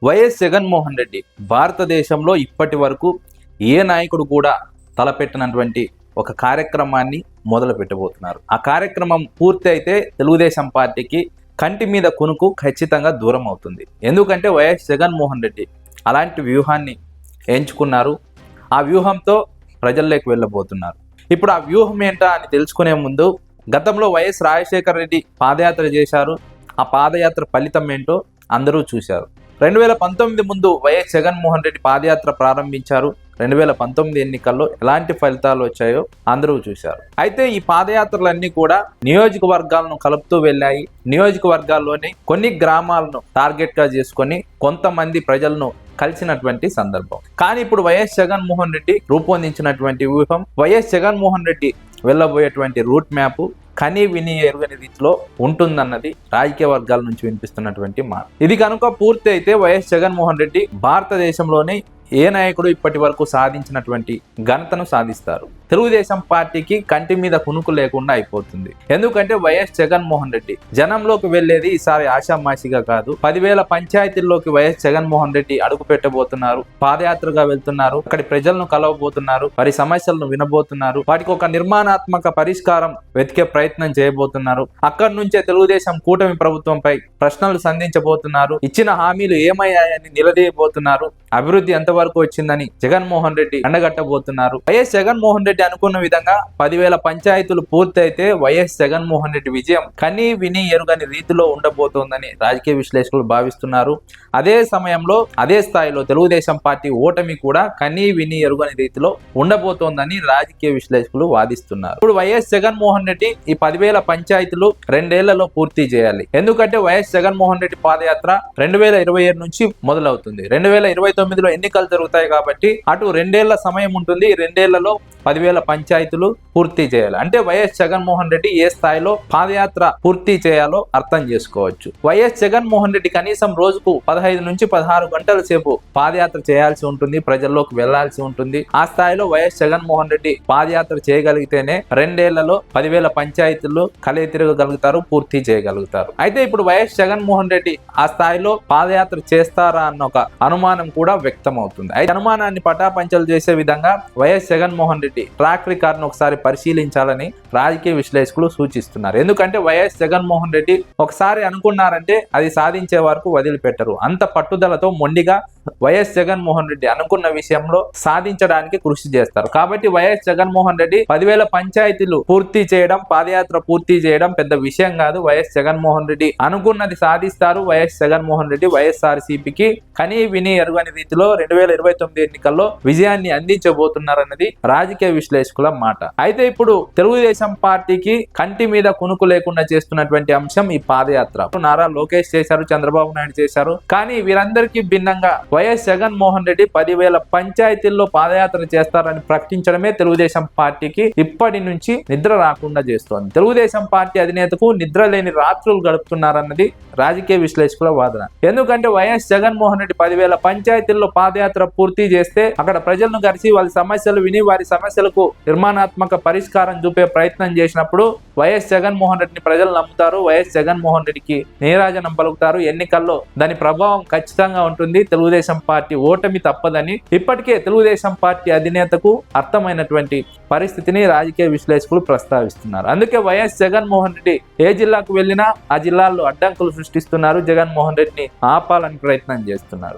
YS Jaganmohan Reddy భారతదేశంలో ఇప్పటి వరకు ఏ నాయకుడు కూడా తలపెట్టినటువంటి ఒక కార్యక్రమాన్ని మొదలు పెట్టబోతున్నారు. ఆ కార్యక్రమం పూర్తి అయితే తెలుగుదేశం పార్టీకి కంటి మీద కునుకు ఖచ్చితంగా దూరం అవుతుంది. ఎందుకంటే వైఎస్ జగన్మోహన్ రెడ్డి అలాంటి వ్యూహాన్ని ఎంచుకున్నారు. ఆ వ్యూహంతో ప్రజల్లోకి వెళ్ళబోతున్నారు. ఇప్పుడు ఆ వ్యూహం ఏంటా అని తెలుసుకునే ముందు గతంలో వైఎస్ రాజశేఖర రెడ్డి పాదయాత్ర చేశారు. ఆ పాదయాత్ర ఫలితం ఏంటో అందరూ చూశారు. 2019 ముందు వైఎస్ జగన్మోహన్ రెడ్డి పాదయాత్ర ప్రారంభించారు. 2019 ఎన్నికల్లో ఎలాంటి ఫలితాలు వచ్చాయో అందరూ చూశారు. అయితే ఈ పాదయాత్రలన్నీ కూడా నియోజకవర్గాలను కలుపుతూ వెళ్ళాయి. నియోజకవర్గాల్లోని కొన్ని గ్రామాలను టార్గెట్గా చేసుకొని కొంతమంది ప్రజలను కలిసినటువంటి సందర్భం. కానీ ఇప్పుడు వైఎస్ జగన్మోహన్ రెడ్డి రూపొందించినటువంటి వ్యూహం, వైఎస్ జగన్మోహన్ రెడ్డి వెళ్ళబోయేటువంటి రూట్ మ్యాప్ కని విని ఎరుగని రీతిలో ఉంటుందన్నది రాజకీయ వర్గాల నుంచి వినిపిస్తున్నటువంటి మాట. ఇది కనుక పూర్తి అయితే వైఎస్ జగన్మోహన్ రెడ్డి భారతదేశంలోనే ఏ నాయకుడు ఇప్పటి వరకు సాధించినటువంటి ఘనతను సాధిస్తారు. తెలుగుదేశం పార్టీకి కంటి మీద కునుకు లేకుండా అయిపోతుంది. ఎందుకంటే వైఎస్ జగన్మోహన్ రెడ్డి జనంలోకి వెళ్లేది ఈసారి ఆషామాషిగా కాదు. 10,000 పంచాయతీల్లోకి వైఎస్ జగన్మోహన్ రెడ్డి అడుగు పెట్టబోతున్నారు. పాదయాత్రగా వెళ్తున్నారు. అక్కడి ప్రజలను కలవబోతున్నారు. వారి సమస్యలను వినబోతున్నారు. వాటికి ఒక నిర్మాణాత్మక పరిష్కారం వెతికే ప్రయత్నం చేయబోతున్నారు. అక్కడి నుంచే తెలుగుదేశం కూటమి ప్రభుత్వంపై ప్రశ్నలు సంధించబోతున్నారు. ఇచ్చిన హామీలు ఏమయ్యాయని నిలదీయబోతున్నారు. అభివృద్ధి ఎంతవరకు వచ్చిందని జగన్మోహన్ రెడ్డి ఎండగట్టబోతున్నారు. వైఎస్ జగన్మోహన్ రెడ్డి అనుకున్న విధంగా 10,000 పంచాయతీలు పూర్తయితే వైఎస్ జగన్మోహన్ రెడ్డి విజయం కని విని ఎరుగని రీతిలో ఉండబోతోందని రాజకీయ విశ్లేషకులు భావిస్తున్నారు. అదే సమయంలో అదే స్థాయిలో తెలుగుదేశం పార్టీ ఓటమి కూడా కని విని ఎరుగని రీతిలో ఉండబోతోందని రాజకీయ విశ్లేషకులు వాదిస్తున్నారు. ఇప్పుడు వైఎస్ జగన్మోహన్ రెడ్డి ఈ 10,000 పంచాయతీలు 2 ఏళ్లలో పూర్తి చేయాలి. ఎందుకంటే వైఎస్ జగన్మోహన్ రెడ్డి పాదయాత్ర 2027 నుంచి మొదలవుతుంది. 2029లో ఎన్నికలు జరుగుతాయి కాబట్టి అటు 2 ఏళ్ల సమయం ఉంటుంది. 2 ఏళ్లలో 10,000 పంచాయతీలు పూర్తి చేయాలి. అంటే వైఎస్ జగన్మోహన్ రెడ్డి ఏ స్థాయిలో పాదయాత్ర పూర్తి చేయాలో అర్థం చేసుకోవచ్చు. వైఎస్ జగన్మోహన్ రెడ్డి కనీసం రోజుకు 15 నుంచి 16 గంటల సేపు పాదయాత్ర చేయాల్సి ఉంటుంది. ప్రజల్లోకి వెళ్లాల్సి ఉంటుంది. ఆ స్థాయిలో వైఎస్ జగన్మోహన్ రెడ్డి పాదయాత్ర చేయగలిగితేనే 2 ఏళ్లలో 10,000 పంచాయతీలు కలయి తిరగగలుగుతారు, పూర్తి చేయగలుగుతారు. అయితే ఇప్పుడు వైఎస్ జగన్మోహన్ రెడ్డి ఆ స్థాయిలో పాదయాత్ర చేస్తారా అన్న ఒక అనుమానం కూడా వ్యక్తం అవుతుంది. అయితే అనుమానాన్ని పటాపంచలు చేసే విధంగా వైఎస్ జగన్మోహన్ రెడ్డి ట్రాక్ రికార్డును ఒకసారి పరిశీలించాలని రాజకీయ విశ్లేషకులు సూచిస్తున్నారు. ఎందుకంటే వైఎస్ జగన్మోహన్ రెడ్డి ఒకసారి అనుకున్నారంటే అది సాధించే వరకు వదిలిపెట్టరు. అంత పట్టుదలతో మొండిగా వైఎస్ జగన్మోహన్ రెడ్డి అనుకున్న విషయంలో సాధించడానికి కృషి చేస్తారు. కాబట్టి వైఎస్ జగన్మోహన్ రెడ్డి 10,000 పంచాయతీలు పూర్తి చేయడం, పాదయాత్ర పూర్తి చేయడం పెద్ద విషయం కాదు. వైఎస్ జగన్మోహన్ రెడ్డి అనుకున్నది సాధిస్తారు. వైఎస్ జగన్మోహన్ రెడ్డి వైఎస్ఆర్సీపీకి కని విని ఎరుగని రీతిలో 2029 ఎన్నికల్లో విజయాన్ని అందించబోతున్నారన్నది రాజకీయ విశ్లేషకుల మాట. అయితే ఇప్పుడు తెలుగుదేశం పార్టీకి కంటి మీద కునుకు లేకుండా చేస్తున్నటువంటి అంశం ఈ పాదయాత్ర. నారా లోకేష్ చేశారు, చంద్రబాబు నాయుడు చేశారు. కానీ వీరందరికీ భిన్నంగా వైఎస్ జగన్మోహన్ రెడ్డి 10,000 పంచాయతీల్లో పాదయాత్ర చేస్తారని ప్రకటించడమే తెలుగుదేశం పార్టీకి ఇప్పటి నుంచి నిద్ర రాకుండా చేస్తోంది. తెలుగుదేశం పార్టీ అధినేతకు నిద్ర లేని రాత్రులు గడుపుతున్నారన్నది రాజకీయ విశ్లేషకుల వాదన. ఎందుకంటే వైఎస్ జగన్మోహన్ రెడ్డి 10,000 పంచాయతీల్లో పాదయాత్ర పూర్తి చేస్తే అక్కడ ప్రజలను కలిసి వాళ్ళ సమస్యలు విని వారి సమస్యలకు నిర్మాణాత్మక పరిష్కారం చూపే ప్రయత్నం చేసినప్పుడు వైఎస్ జగన్మోహన్ రెడ్డిని ప్రజలు నమ్ముతారు. వైఎస్ జగన్మోహన్ రెడ్డికి నీరాజనం పలుకుతారు. ఎన్నికల్లో దాని ప్రభావం ఖచ్చితంగా ఉంటుంది. తెలుగుదేశం పార్టీ ఓటమి తప్పదని ఇప్పటికే తెలుగుదేశం పార్టీ అధినేతకు అర్థమైనటువంటి పరిస్థితిని రాజకీయ విశ్లేషకులు ప్రస్తావిస్తున్నారు. అందుకే వైఎస్ జగన్మోహన్ రెడ్డి ఏ జిల్లాకు వెళ్ళినా ఆ జిల్లాల్లో అడ్డంకులు సృష్టిస్తున్నారు. జగన్మోహన్ రెడ్డిని ఆపాలని ప్రయత్నం చేస్తున్నారు.